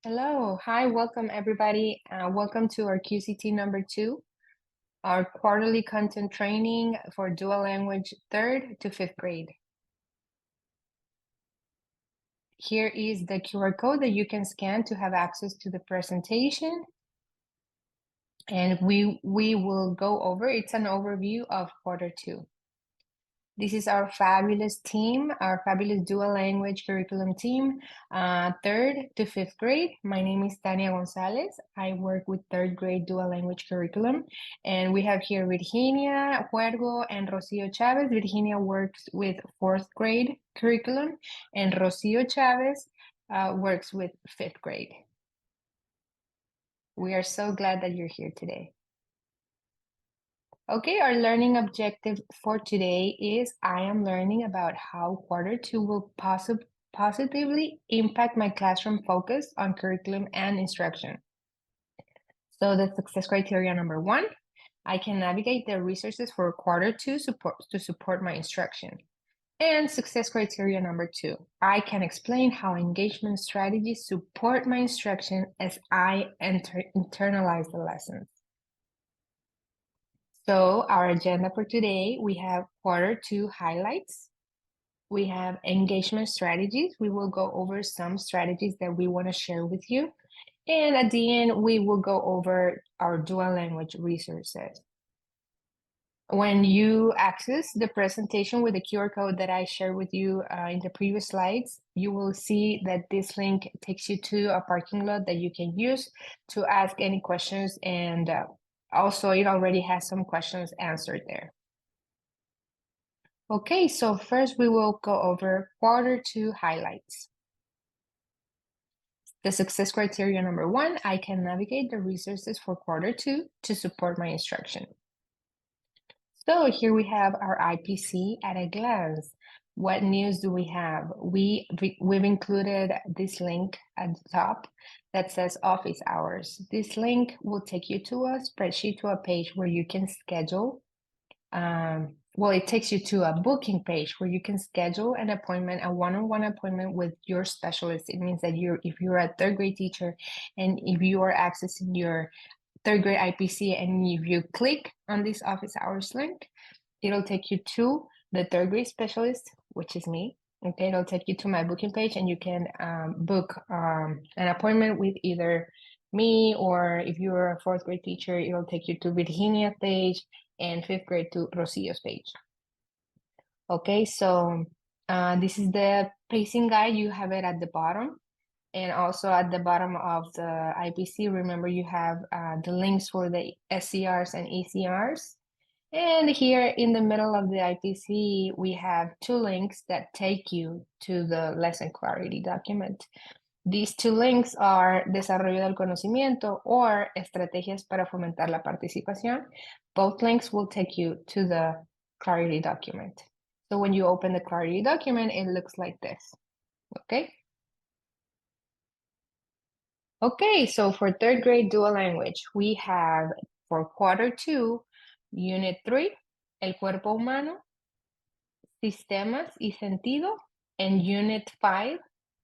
Hello, hi, welcome everybody. Welcome to our QCT number 2, our quarterly content training for dual language 3rd to 5th grade. Here is the QR code that you can scan to have access to the presentation. And we will go over, it's an overview of quarter 2. This is our fabulous team, our fabulous dual language curriculum team, 3rd to 5th grade. My name is Tania Gonzalez. I work with 3rd grade dual language curriculum. And we have here Virginia Huergo and Rocio Chavez. Virginia works with 4th grade curriculum, and Rocio Chavez works with 5th grade. We are so glad that you're here today. Okay, our learning objective for today is I am learning about how quarter 2 will positively impact my classroom focus on curriculum and instruction. So the success criteria number 1, I can navigate the resources for quarter 2 to support my instruction. And success criteria number 2, I can explain how engagement strategies support my instruction as I internalize the lessons. So our agenda for today, we have quarter 2 highlights. We have engagement strategies. We will go over some strategies that we want to share with you. And at the end, we will go over our dual language resources. When you access the presentation with the QR code that I shared with you in the previous slides, you will see that this link takes you to a parking lot that you can use to ask any questions, and also it already has some questions answered there. Okay, so first we will go over quarter 2 highlights. The success criteria number 1, I can navigate the resources for quarter 2 to support my instruction. So here we have our IPC at a glance. What news do we have? We've included this link at the top that says office hours. This link will take you to a spreadsheet, to a page where you can schedule. Well, it takes you to a booking page where you can schedule an appointment, a one-on-one appointment with your specialist. It means that if you're a 3rd grade teacher and if you are accessing your 3rd grade IPC, and if you click on this office hours link, it'll take you to the 3rd grade specialist, which is me. Okay, it'll take you to my booking page, and you can book an appointment with either me, or if you're a 4th grade teacher, it'll take you to Virginia's page, and 5th grade to Rocio's page. Okay, so this is the pacing guide. You have it at the bottom. And also at the bottom of the IPC, remember you have the links for the SCRs and ECRs. And here in the middle of the IPC, we have 2 links that take you to the lesson clarity document. These 2 links are Desarrollo del Conocimiento or Estrategias para fomentar la participación. Both links will take you to the clarity document. So when you open the clarity document, it looks like this, okay? Okay, so for 3rd grade dual language, we have for quarter 2, unit 3, El Cuerpo Humano, Sistemas y Sentido, and unit 5,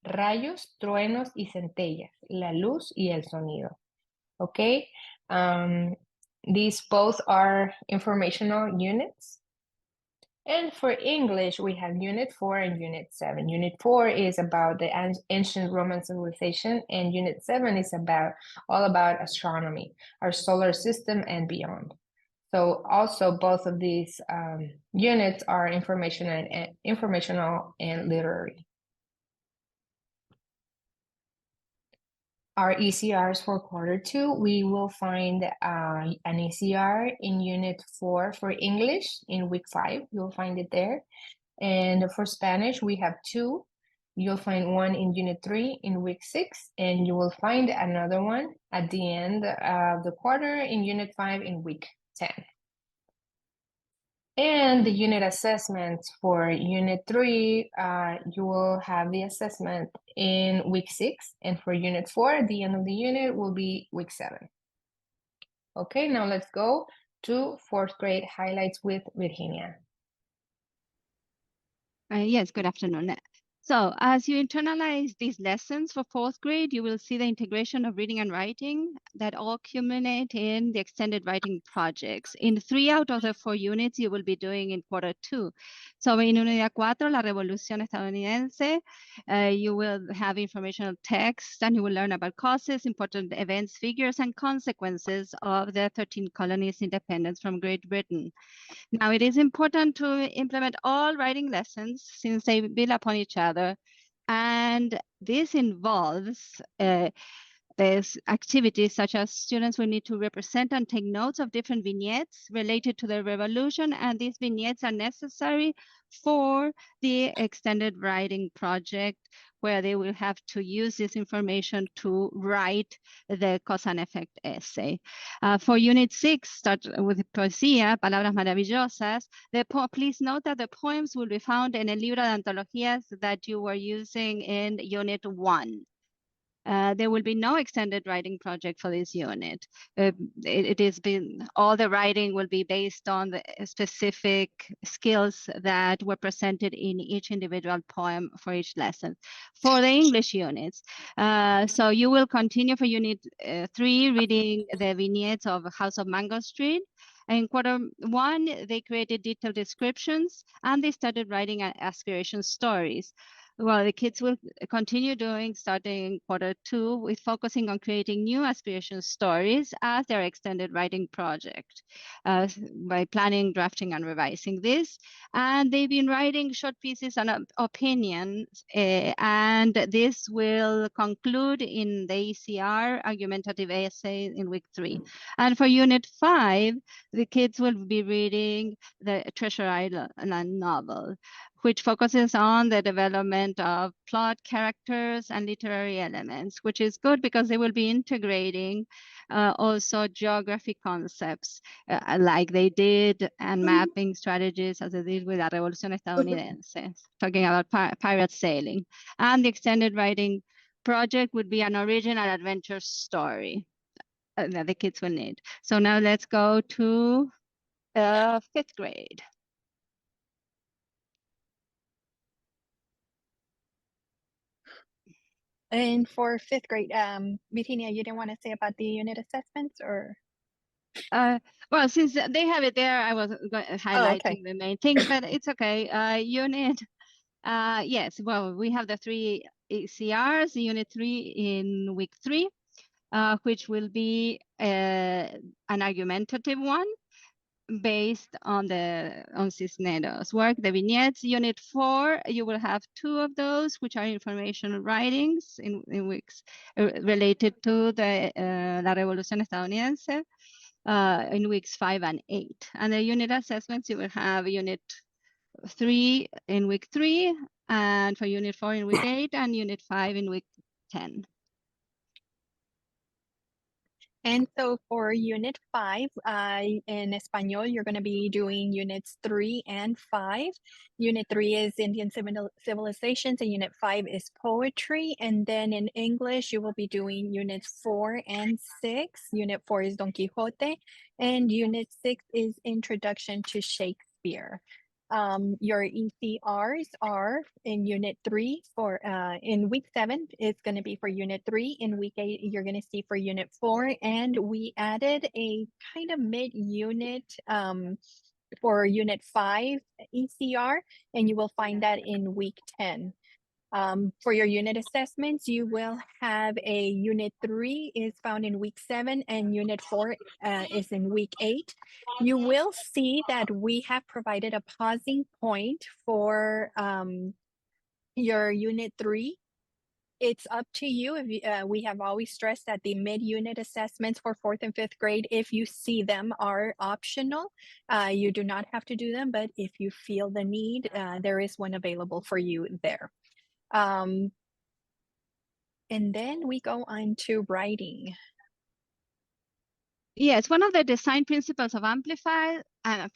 Rayos, Truenos y Centellas, la luz y el sonido. Okay, these both are informational units. And for English, we have unit 4 and unit 7. Unit 4 is about the ancient Roman civilization, and unit 7 is all about astronomy, our solar system and beyond. So also both of these units are informational and literary. Our ECRs for quarter 2, we will find an ECR in unit 4 for English in week 5. You'll find it there. And for Spanish, we have 2. You'll find one in unit 3 in week 6, and you will find another one at the end of the quarter in unit 5 in week 10. And the unit assessments for unit 3, you will have the assessment in week 6, and for unit 4, the end of the unit will be week 7. Okay, now let's go to 4th grade highlights with Virginia. Yes, good afternoon. So as you internalize these lessons for 4th grade, you will see the integration of reading and writing that all culminate in the extended writing projects. In 3 out of the 4 units you will be doing in quarter 2. So in Unidad 4, La Revolución Estadounidense, you will have informational text and you will learn about causes, important events, figures, and consequences of the 13 colonies' independence from Great Britain. Now, it is important to implement all writing lessons since they build upon each other. And this involves there's activities such as students will need to represent and take notes of different vignettes related to the revolution, and these vignettes are necessary for the extended writing project, where they will have to use this information to write the cause and effect essay. For Unit 6, start with Poesía, Palabras Maravillosas. Please note that the poems will be found in a libro de antologías that you were using in Unit 1. There will be no extended writing project for this unit. All the writing will be based on the specific skills that were presented in each individual poem for each lesson. For the English units, so you will continue for Unit 3 reading the vignettes of House of Mango Street. In quarter 1, they created detailed descriptions and they started writing aspiration stories. Well, the kids will continue doing starting quarter 2 with focusing on creating new aspiration stories as their extended writing project by planning, drafting, and revising this. And they've been writing short pieces and opinions, and this will conclude in the ECR argumentative essay in week 3. And for Unit 5, the kids will be reading the Treasure Island novel, which focuses on the development of plot, characters, and literary elements, which is good because they will be integrating also geography concepts like they did, and mapping strategies as they did with La Revolución Estadounidense, talking about pirate sailing. And the extended writing project would be an original adventure story that the kids will need. So now let's go to 5th grade. And for 5th grade, Virginia, you didn't want to say about the unit assessments, or? Well, since they have it there, I was highlighting the main things, but it's okay. Unit, yes, well, we have the 3 ECRs, Unit 3 in week 3, which will be an argumentative one based on Cisneros' work, the vignettes. Unit 4, you will have 2 of those, which are informational writings in weeks related to the La Revolución Estadounidense in weeks 5 and 8. And the unit assessments, you will have Unit 3 in week 3, and for Unit 4 in week 8, and Unit 5 in week 10. And so for Unit 5, in Espanol, you're going to be doing Units 3 and 5. Unit 3 is Indian civilizations, and Unit 5 is poetry. And then in English, you will be doing Units 4 and 6. Unit 4 is Don Quixote, and Unit 6 is Introduction to Shakespeare. Your ECRs are in Unit 3 for in week 7, it's going to be for Unit 3. In week 8, you're going to see for Unit 4, and we added a kind of mid-unit for Unit 5 ECR, and you will find that in week 10. For your unit assessments, you will have a Unit 3 is found in week 7, and Unit 4 is in week 8. You will see that we have provided a pausing point for your Unit 3. It's up to you. If you, we have always stressed that the mid-unit assessments for 4th and 5th grade, if you see them, are optional. You do not have to do them, but if you feel the need, there is one available for you there. And then we go on to writing. Yes, one of the design principles of Amplify,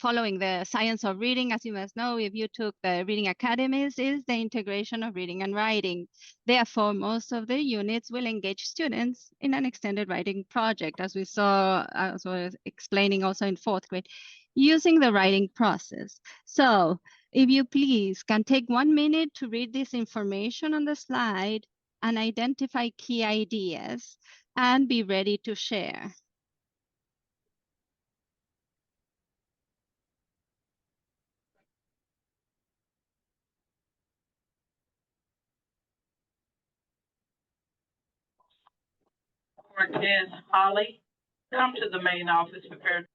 following the science of reading, as you must know, if you took the reading academies, is the integration of reading and writing. Therefore, most of the units will engage students in an extended writing project, as we saw, as I was explaining also in 4th grade, using the writing process. So if you please can take 1 minute to read this information on the slide and identify key ideas and be ready to share. Cortez Holly, come to the main office prepared.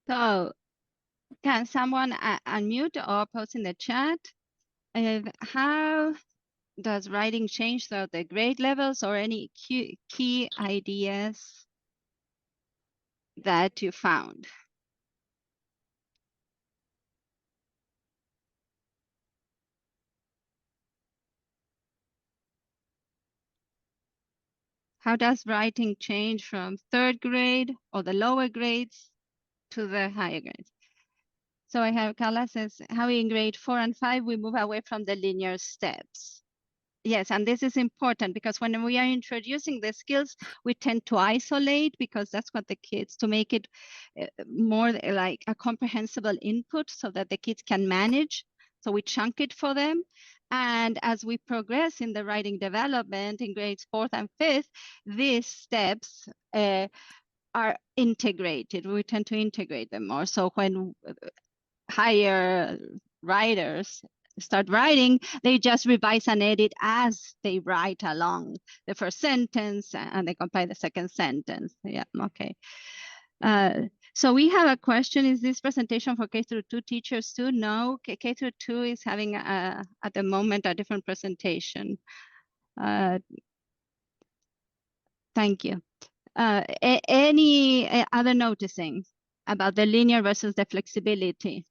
So can someone unmute or post in the chat? How does writing change throughout the grade levels, or any key ideas that you found? How does writing change from 3rd grade or the lower grades to the higher grades? So I have Carla says, how in grade 4 and 5, we move away from the linear steps. Yes, and this is important because when we are introducing the skills, we tend to isolate because that's what the kids, to make it more like a comprehensible input so that the kids can manage. So we chunk it for them. And as we progress in the writing development in grades 4th and 5th, these steps are integrated. We tend to integrate them more. So when higher writers start writing, they just revise and edit as they write along the first sentence, and they compile the second sentence. Yeah, okay. So we have a question, is this presentation for K-2 teachers too? No, K-2 is having at the moment a different presentation. Thank you. Any other noticing about the linear versus the flexibility?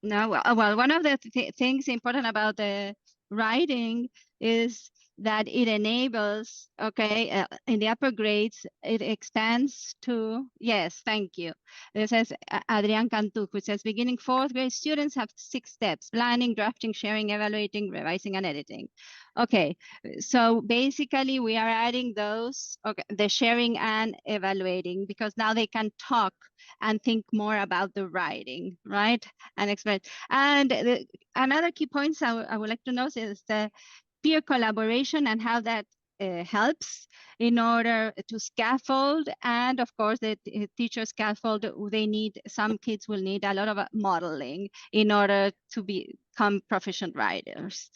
No, well, one of the things important about the writing is that it enables, okay, in the upper grades, it expands to, yes, thank you. It says Adrian Cantu, who says beginning 4th grade students have 6 steps: planning, drafting, sharing, evaluating, revising, and editing. Okay, so basically we are adding those, okay, the sharing and evaluating, because now they can talk and think more about the writing, right? And explain. And another key points I would like to note is the peer collaboration and how that helps in order to scaffold. And of course, the teacher scaffold, some kids will need a lot of modeling in order to become proficient writers.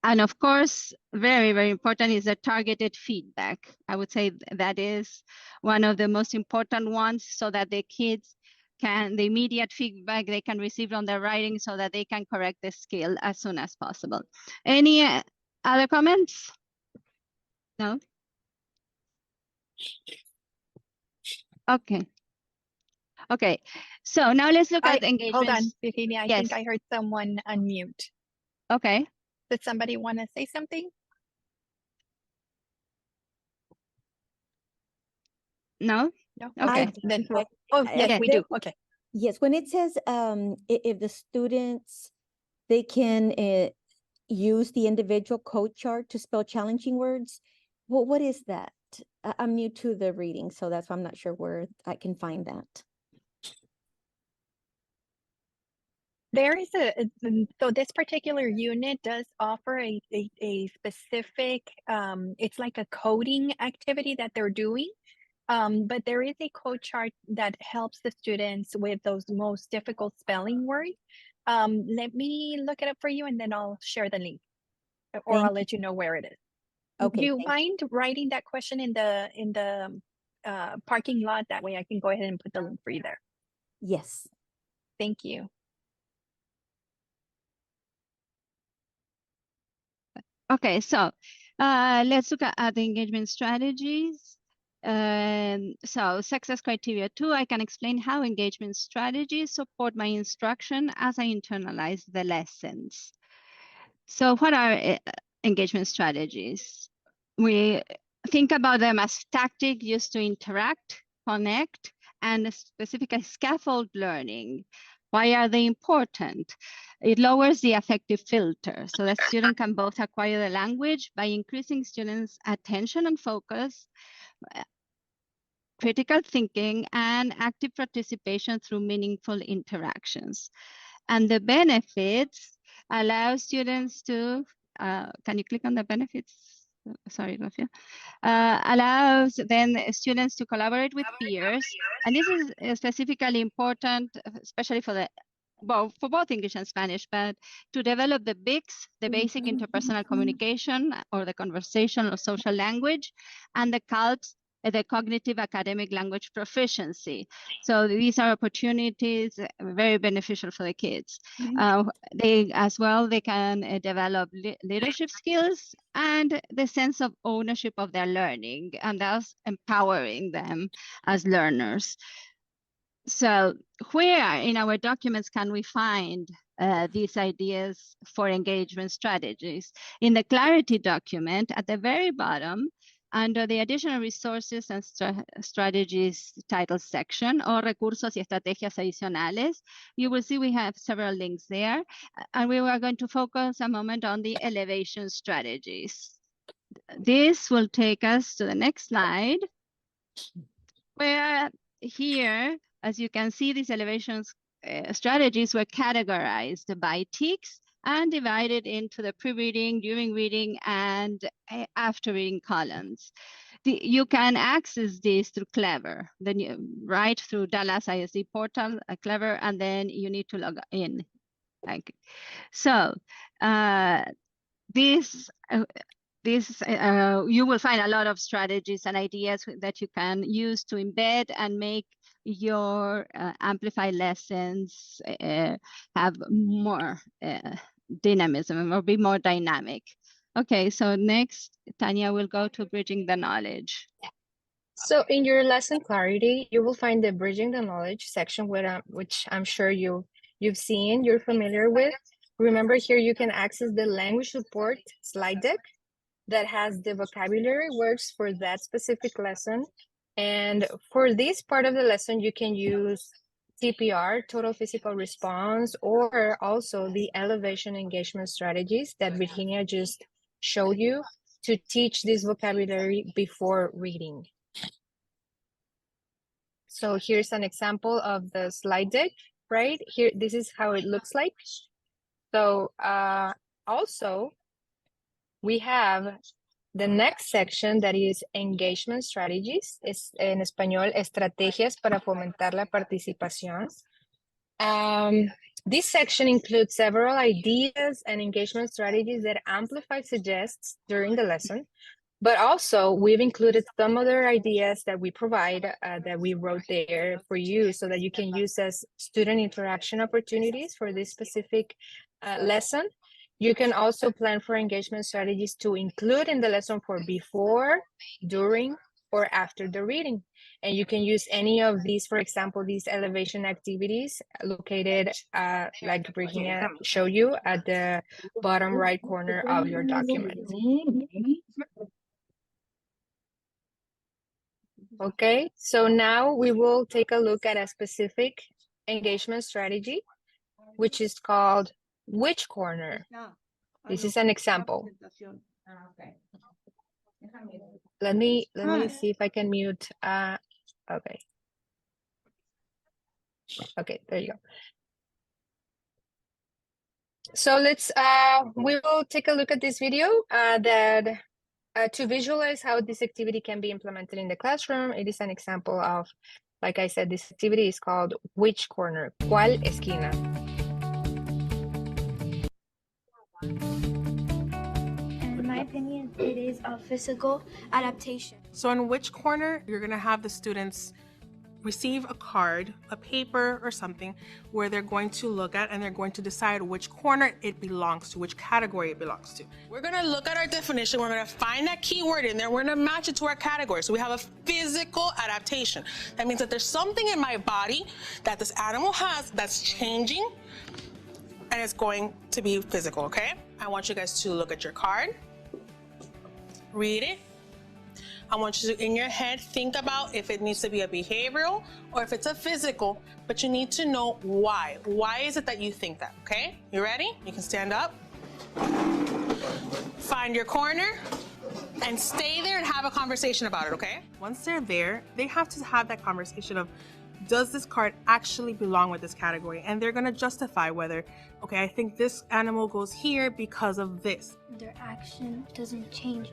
And of course, very, very important is the targeted feedback. I would say that is one of the most important ones, so that the kids the immediate feedback they can receive on their writing so that they can correct the skill as soon as possible. Any other comments? No? Okay. Okay, so now let's look at engagement. Hold on, Virginia, I Yes. think I heard someone unmute. Okay. Did somebody want to say something? No? No? Okay. Then, oh, yes, okay. we do. Okay. Yes, when it says if the students, they can use the individual code chart to spell challenging words, what is that? I'm new to the reading, so that's why I'm not sure where I can find that. There is so this particular unit does offer a specific, it's like a coding activity that they're doing. But there is a code chart that helps the students with those most difficult spelling words. Let me look it up for you and then I'll share the link, or I'll let you know where it is. Okay. Do you mind writing that question in the parking lot? That way I can go ahead and put the link for you there. Yes. Thank you. Okay, so let's look at the engagement strategies. So success criteria 2, I can explain how engagement strategies support my instruction as I internalize the lessons. So what are engagement strategies? We think about them as tactics used to interact, connect, and specifically scaffold learning. Why are they important? It lowers the affective filter, so that student can both acquire the language by increasing students' attention and focus, critical thinking, and active participation through meaningful interactions. And the benefits allow students to, can you click on the benefits? Sorry, Rafia. Allows then students to collaborate with peers. And this is specifically important, especially for for both English and Spanish, but to develop the BICS, the basic interpersonal communication or the conversational or social language, and the CALPS, the cognitive academic language proficiency. So these are opportunities very beneficial for the kids. They can develop leadership skills and the sense of ownership of their learning, and thus empowering them as learners. So where in our documents can we find these ideas for engagement strategies? In the Clarity document at the very bottom, under the additional resources and strategies title section, or recursos y estrategias adicionales, you will see we have several links there. And we are going to focus a moment on the elevation strategies. This will take us to the next slide, where here, as you can see, these elevation strategies were categorized by TICs and divided into the pre-reading, during reading, and after reading columns. You can access this through Clever, then right through Dallas ISD portal, Clever, and then you need to log in. So you will find a lot of strategies and ideas that you can use to embed and make your Amplify lessons have more dynamism or be more dynamic. Okay, so next, Tanya will go to Bridging the Knowledge. So in your lesson Clarity, you will find the Bridging the Knowledge section, which I'm sure you've seen, you're familiar with. Remember, here you can access the language support slide deck that has the vocabulary words for that specific lesson. And for this part of the lesson, you can use TPR, Total Physical Response, or also the elevation engagement strategies that Virginia just showed you to teach this vocabulary before reading. So here's an example of the slide deck, right? Here, this is how it looks like. So also, we have the next section that is engagement strategies. Es en español, estrategias para fomentar la participación. This section includes several ideas and engagement strategies that Amplify suggests during the lesson, but also we've included some other ideas that we provide that we wrote there for you so that you can use as student interaction opportunities for this specific lesson. You can also plan for engagement strategies to include in the lesson for before, during, or after the reading. And you can use any of these, for example, these elevation activities located, like Virginia showed you, at the bottom right corner of your document. Okay, so now we will take a look at a specific engagement strategy, which is called Which Corner. This is an example. Let me see if I can mute. Okay. Okay, there you go. So let's we will take a look at this video to visualize how this activity can be implemented in the classroom. It is an example of, like I said, this activity is called Which Corner? ¿Cuál esquina? In my opinion, it is a physical adaptation. So in Which Corner, you're going to have the students receive a card, a paper or something, where they're going to look at and they're going to decide which corner it belongs to, which category it belongs to. We're gonna look at our definition, we're gonna find that keyword in there, we're gonna match it to our category. So we have a physical adaptation. That means that there's something in my body that this animal has that's changing and it's going to be physical, okay? I want you guys to look at your card, read it. I want you to, in your head, think about if it needs to be a behavioral or if it's a physical, but you need to know why. Why is it that you think that, okay? You ready? You can stand up. Find your corner and stay there and have a conversation about it, okay? Once they're there, they have to have that conversation of, does this card actually belong with this category? And they're gonna justify whether, okay, I think this animal goes here because of this. Their action doesn't change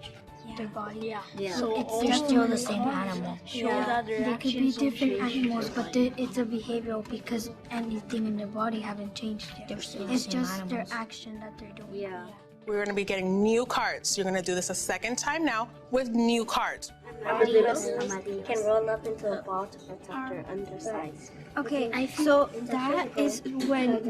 their body. Yeah. So they're still the same animal. They could be different animals, but it's a behavioral because anything in their body haven't changed yet. It's just their action that they're doing. Yeah. We're gonna be getting new cards. You're gonna do this a second time now with new cards. Can roll up into a ball to protect their undersides. Okay, so that is when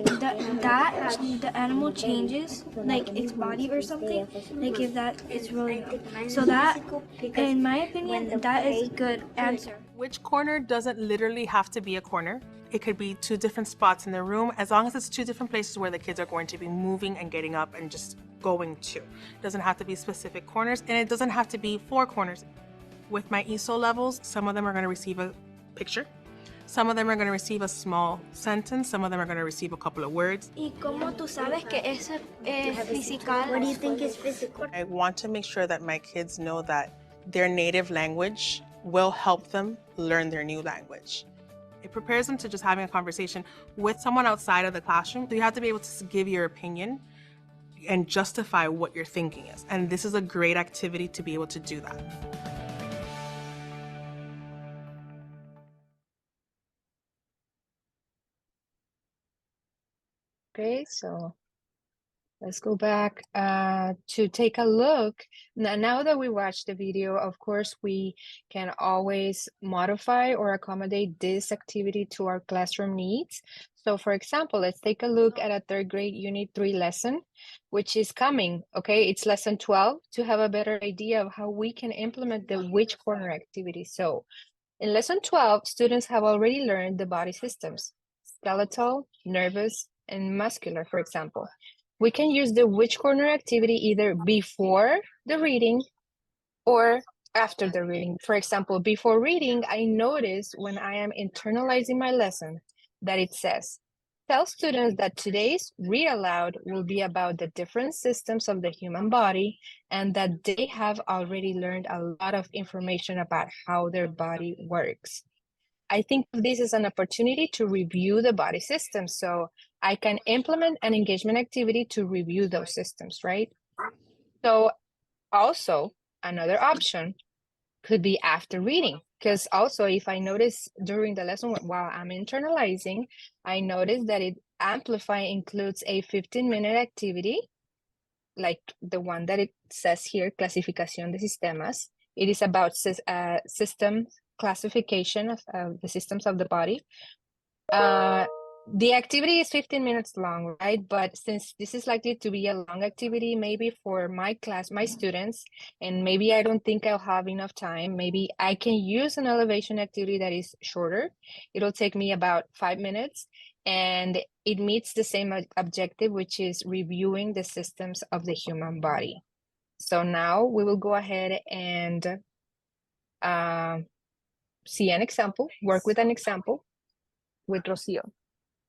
the animal changes, like its body or something, like if that is really, so that, in my opinion, that is a good answer. Which corner doesn't literally have to be a corner. It could be two different spots in the room, as long as it's two different places where the kids are going to be moving and getting up and just going to. It doesn't have to be specific corners, and it doesn't have to be 4 corners. With my ESO levels, some of them are going to receive a picture. Some of them are going to receive a small sentence. Some of them are going to receive a couple of words. ¿Y cómo tú sabes que eso es physical? What do you think is physical? I want to make sure that my kids know that their native language will help them learn their new language. It prepares them to just having a conversation with someone outside of the classroom. You have to be able to give your opinion and justify what your thinking is. And this is a great activity to be able to do that. Okay, so let's go back to take a look. Now that we watched the video, of course, we can always modify or accommodate this activity to our classroom needs. So for example, let's take a look at a 3rd grade Unit 3 lesson, which is coming, okay? It's lesson 12 to have a better idea of how we can implement the which corner activity. So in lesson 12, students have already learned the body systems, skeletal, nervous, and muscular, for example. We can use the which corner activity either before the reading or after the reading. For example, before reading, I notice when I am internalizing my lesson that it says, tell students that today's read aloud will be about the different systems of the human body and that they have already learned a lot of information about how their body works. I think this is an opportunity to review the body system. So I can implement an engagement activity to review those systems, right? So also another option could be after reading, because also if I notice during the lesson while I'm internalizing, I notice that it Amplify includes a 15-minute activity, like the one that it says here, Clasificación de Sistemas. It is about system classification of the systems of the body. The activity is 15 minutes long, right? But since this is likely to be a long activity, maybe for my class, my students, and maybe I don't think I'll have enough time, maybe I can use an elevation activity that is shorter. It'll take me about 5 minutes, and it meets the same objective, which is reviewing the systems of the human body. So now we will go ahead and see an example, work with an example with Rocio.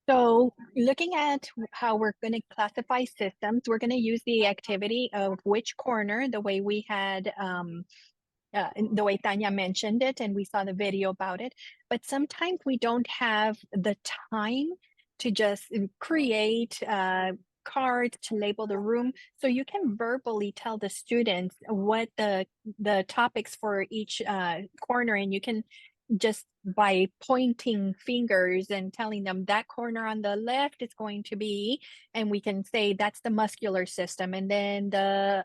So looking at how we're going to classify systems, we're going to use the activity of which corner, the way we had, the way Tanya mentioned it, and we saw the video about it. But sometimes we don't have the time to just create cards to label the room. So you can verbally tell the students what the topics for each corner, and you can just by pointing fingers and telling them that corner on the left is going to be, and we can say that's the muscular system, and then the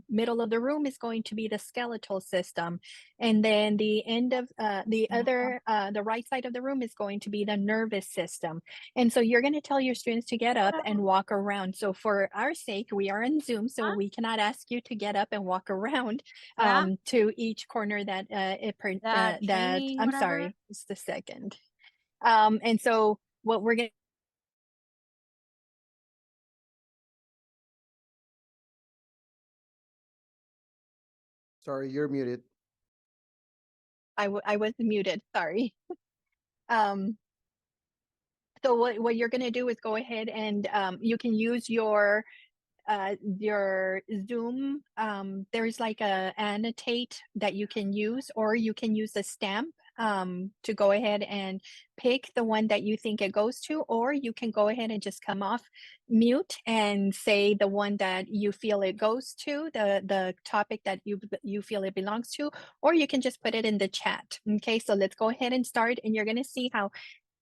middle of the room is going to be the skeletal system, and then the end of the right side of the room is going to be the nervous system. And so you're going to tell your students to get up and walk around. So for our sake, we are on Zoom, so we cannot ask you to get up and walk around to each corner that I'm sorry, just a second. And so what we're going to Sorry, you're muted. I was muted, sorry. So what you're going to do is go ahead and you can use your Zoom. There's like a annotate that you can use, or you can use a stamp to go ahead and pick the one that you think it goes to, or you can go ahead and just come off mute and say the one that you feel it goes to, the topic that you feel it belongs to, or you can just put it in the chat. Okay, so let's go ahead and start, and you're going to see how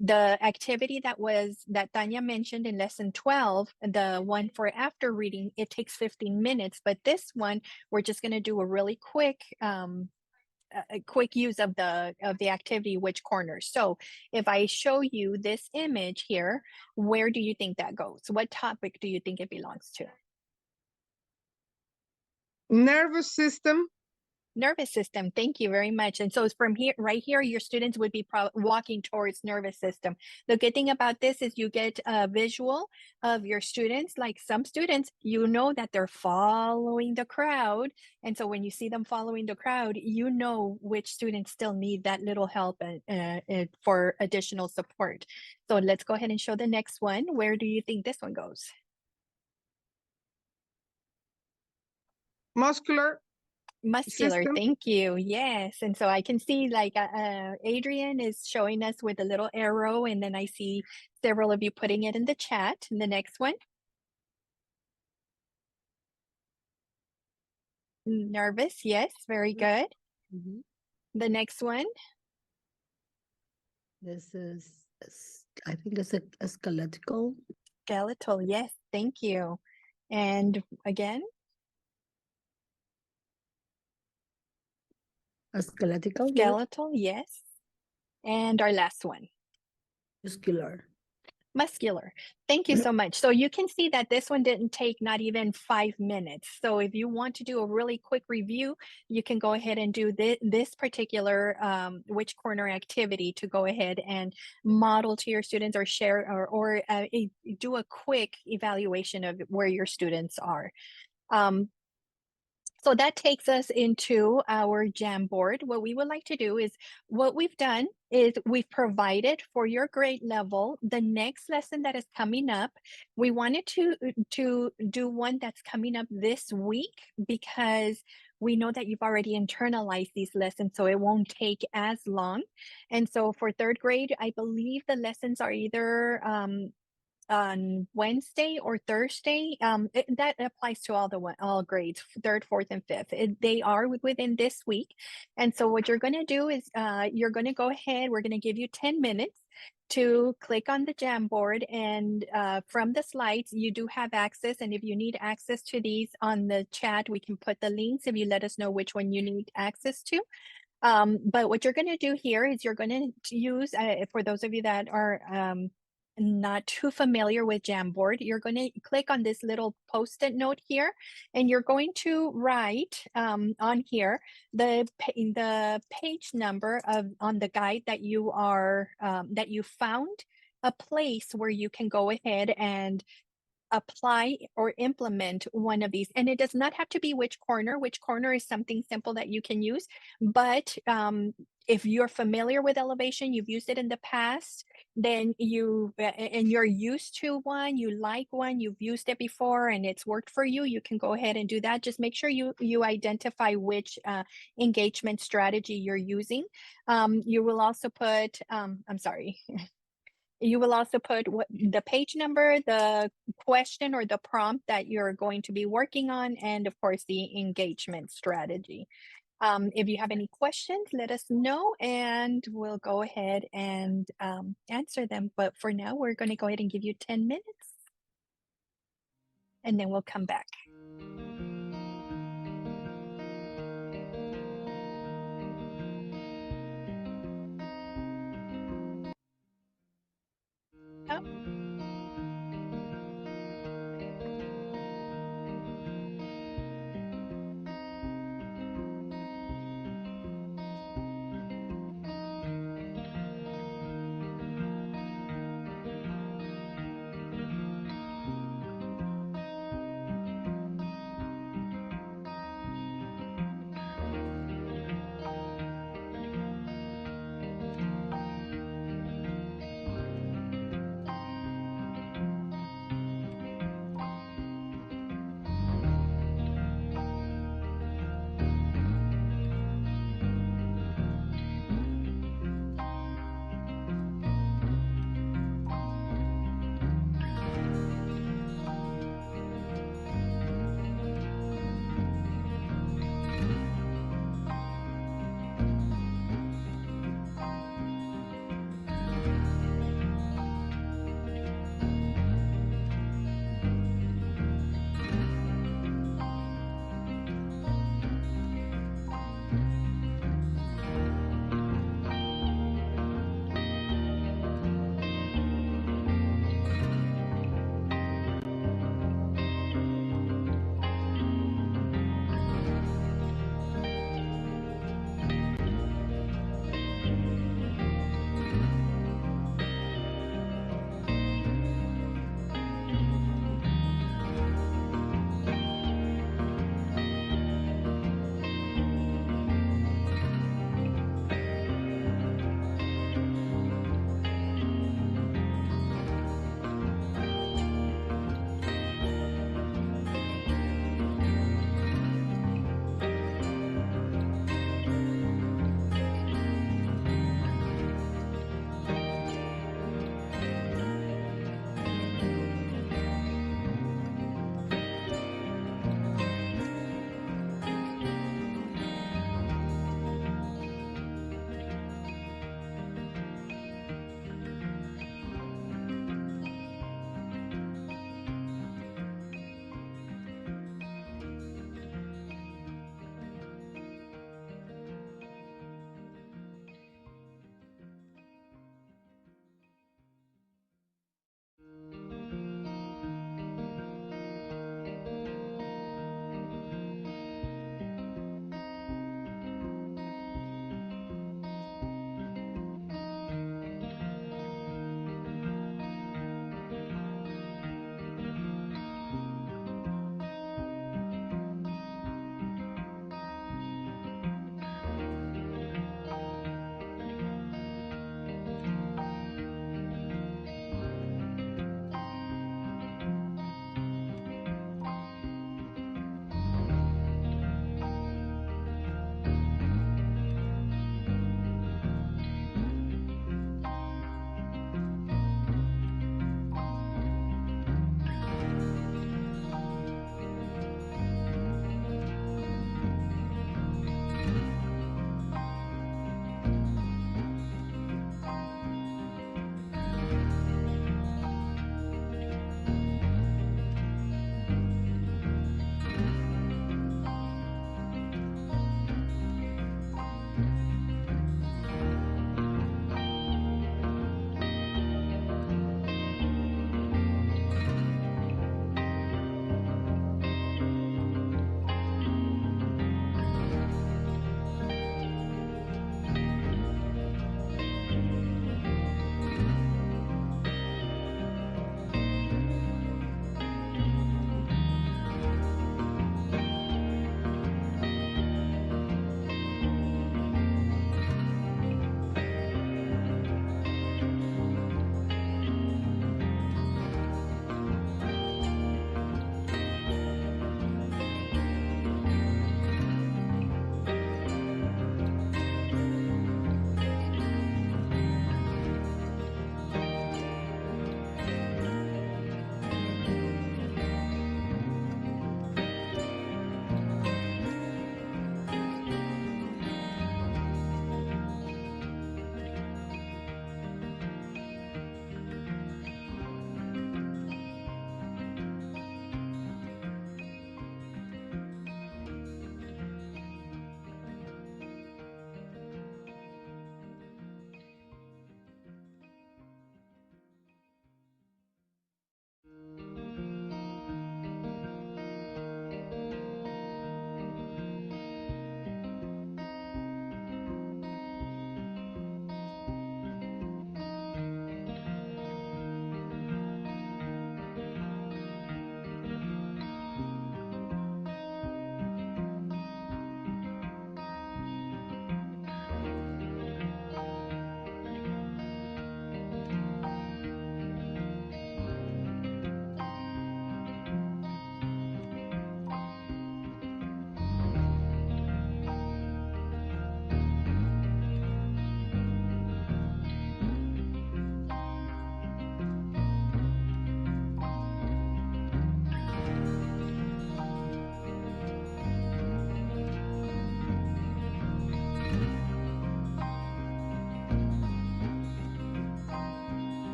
the activity that Tanya mentioned in lesson 12, the one for after reading, it takes 15 minutes, but this one, we're just going to do a really quick a quick use of the activity, which corner. So if I show you this image here, where do you think that goes? What topic do you think it belongs to? Nervous system. Nervous system. Thank you very much. And so from here, right here, your students would be walking towards nervous system. The good thing about this is you get a visual of your students. Like some students, you know that they're following the crowd. And so when you see them following the crowd, you know which students still need that little help for additional support. So let's go ahead and show the next one. Where do you think this one goes? Muscular Muscular, thank you. Yes. And so I can see like Adrian is showing us with a little arrow, and then I see several of you putting it in the chat. And the next one. Nervous, yes, very good. Mm-hmm. The next one. This is, I think it's a skeletal. Skeletal, yes, thank you. And again. A skeletal. Skeletal, yes. And our last one. Muscular. Muscular. Thank you so much. So you can see that this one didn't take not even 5 minutes. So if you want to do a really quick review, you can go ahead and do this particular which corner activity to go ahead and model to your students, or share, or do a quick evaluation of where your students are. So that takes us into our Jamboard. What we would like to do is, what we've done is we've provided for your grade level the next lesson that is coming up. We wanted to do one that's coming up this week, because we know that you've already internalized these lessons, so it won't take as long. And so for third grade, I believe the lessons are either on Wednesday or Thursday. That applies to all grades, third, fourth, and fifth. They are within this week. And so what you're going to do is you're going to go ahead, we're going to give you 10 minutes to click on the Jamboard, and from the slides, you do have access. And if you need access to these on the chat, we can put the links if you let us know which one you need access to. But what you're going to do here is you're going to use, for those of you that are not too familiar with Jamboard, you're going to click on this little post-it note here, and you're going to write on here the page number on the guide that you are that you found a place where you can go ahead and apply or implement one of these. And it does not have to be which corner. Which corner is something simple that you can use, but if you're familiar with elevation, you've used it in the past, then and you're used to one, you like one, you've used it before and it's worked for you, you can go ahead and do that. Just make sure you identify which engagement strategy you're using. You will also put, I'm sorry. You will also put the page number, the question or the prompt that you're going to be working on, and of course the engagement strategy. If you have any questions, let us know and we'll go ahead and answer them. But for now, we're going to go ahead and give you 10 minutes and then we'll come back. Oh.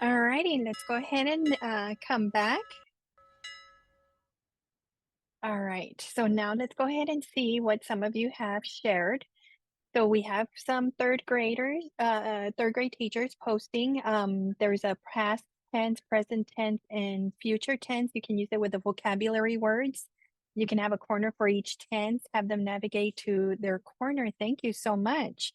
All righty, let's go ahead and come back. All right, so now let's go ahead and see what some of you have shared. So we have some third grade teachers posting. There's a past tense, present tense, and future tense. You can use it with the vocabulary words. You can have a corner for each tense, have them navigate to their corner. Thank you so much.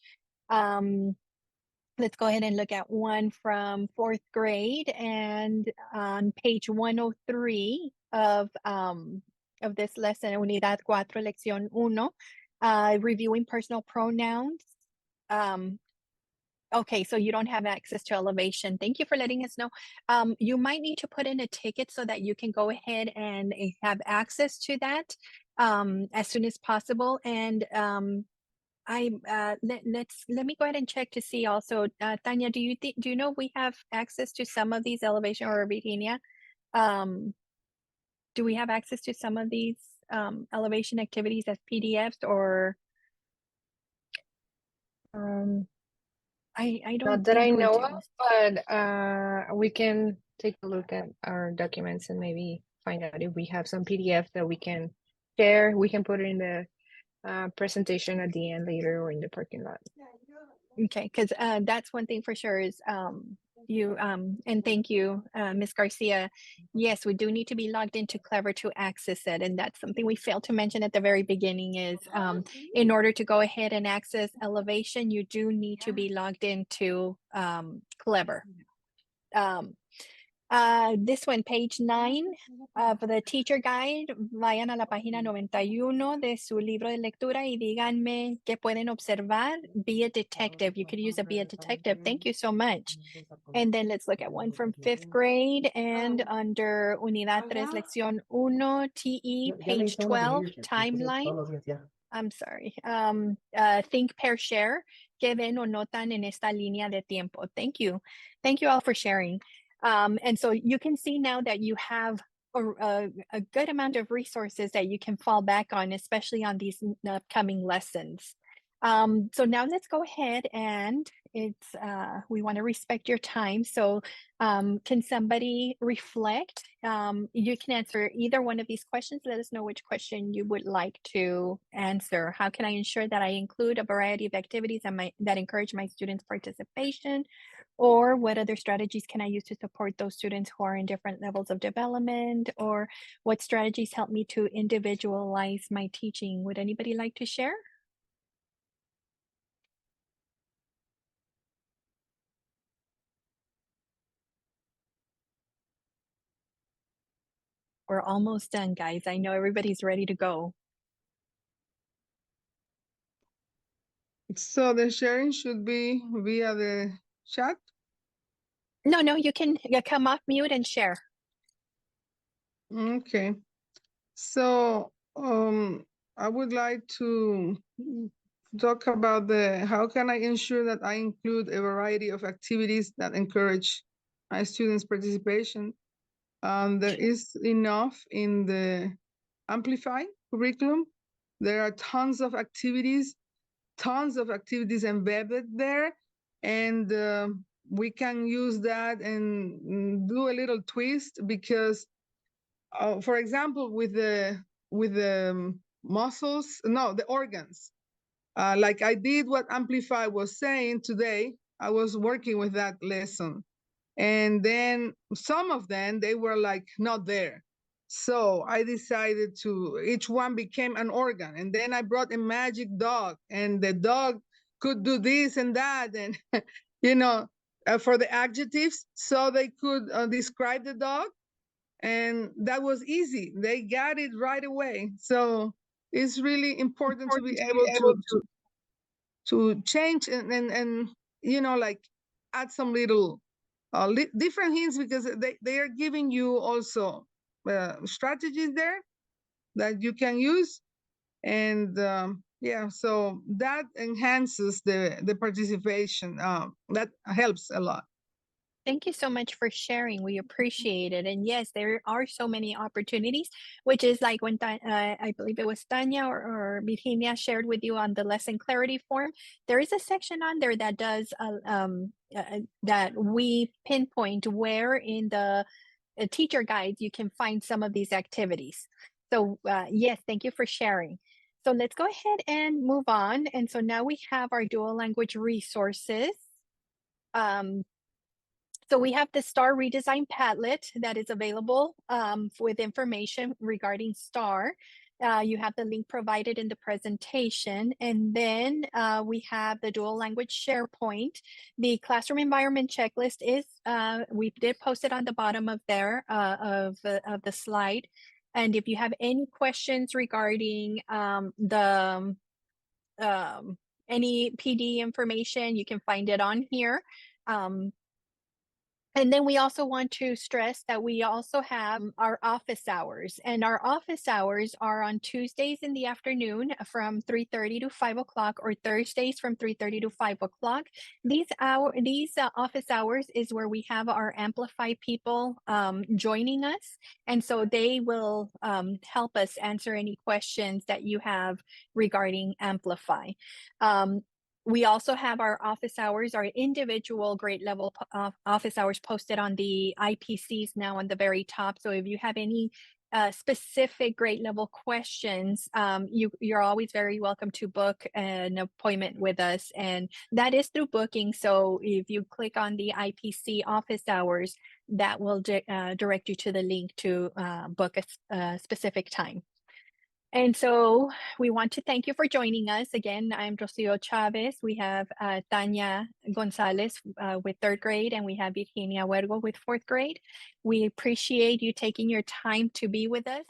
Let's go ahead and look at one from fourth grade, and on page 103 of this lesson, Unidad 4, Lección 1, reviewing personal pronouns. Okay, so you don't have access to elevation. Thank you for letting us know. You might need to put in a ticket so that you can go ahead and have access to that as soon as possible. And let me go ahead and check to see also. Tanya, do you know we have access to some of these elevation, or Virginia? Do we have access to some of these elevation activities as PDFs, or I don't Not that I think we know do. of, but we can take a look at our documents and maybe find out if we have some PDF that we can share. We can put it in the presentation at the end later, or in the parking lot. Okay, because that's one thing for sure is you and thank you, Ms. Garcia. Yes, we do need to be logged into Clever to access it, and that's something we failed to mention at the very beginning is in order to go ahead and access elevation, you do need to be logged into Clever. This one, page 9 of the teacher guide, vayan a la página 91 de su libro de lectura y díganme qué pueden observar. Be a detective. You could use a be a detective. Thank you so much. And then let's look at one from 5th grade, and under Unidad 3, Lección 1, TE, page 12, timeline. I'm sorry. Think, pair, share. ¿Qué ven o notan en esta línea de tiempo? Thank you. Thank you all for sharing. And so you can see now that you have a good amount of resources that you can fall back on, especially on these upcoming lessons. So now let's go ahead, and we want to respect your time. So can somebody reflect? You can answer either one of these questions. Let us know which question you would like to answer. How can I ensure that I include a variety of activities that encourage my students' participation? Or what other strategies can I use to support those students who are in different levels of development? Or what strategies help me to individualize my teaching? Would anybody like to share? We're almost done, guys. I know everybody's ready to go. So the sharing should be via the chat? No, you can come off mute and share. Okay. So I would like to talk about how can I ensure that I include a variety of activities that encourage my students' participation. There is enough in the Amplify curriculum. There are tons of activities embedded there, and we can use that and do a little twist because, for example, with the muscles, no, the organs, like I did what Amplify was saying today. I was working with that lesson, and then some of them, they were like not there. So I decided each one became an organ. And then I brought a magic dog, and the dog could do this and that. And, for the adjectives, so they could describe the dog. And that was easy. They got it right away. So it's really important to be able to change and like add some little different hints, because they are giving you also strategies there that you can use. And yeah, so that enhances the participation. That helps a lot. Thank you so much for sharing. We appreciate it. And yes, there are so many opportunities, which is like when I believe it was Tanya or Virginia shared with you on the lesson clarity form. There is a section on there that does that we pinpoint where in the teacher guides you can find some of these activities. So yes, thank you for sharing. So let's go ahead and move on. And so now we have our dual language resources. So we have the STAR redesign Padlet that is available with information regarding STAR. You have the link provided in the presentation. And then we have the dual language SharePoint. The classroom environment checklist is, we did post it on the bottom of there of the slide. And if you have any questions regarding any PD information, you can find it on here. And then we also want to stress that we also have our office hours, and our office hours are on Tuesdays in the afternoon from 3:30 to 5 o'clock, or Thursdays from 3:30 to 5 o'clock. These office hours is where we have our Amplify people joining us. And so they will help us answer any questions that you have regarding Amplify. We also have our office hours, our individual grade level office hours posted on the IPCs now on the very top. So if you have any specific grade level questions, you're always very welcome to book an appointment with us. And that is through booking. So if you click on the IPC office hours, that will direct you to the link to book a specific time. And so we want to thank you for joining us. Again, I'm Rocio Chavez. We have Tanya Gonzalez with 3rd grade, and we have Virginia Huergo with 4th grade. We appreciate you taking your time to be with us.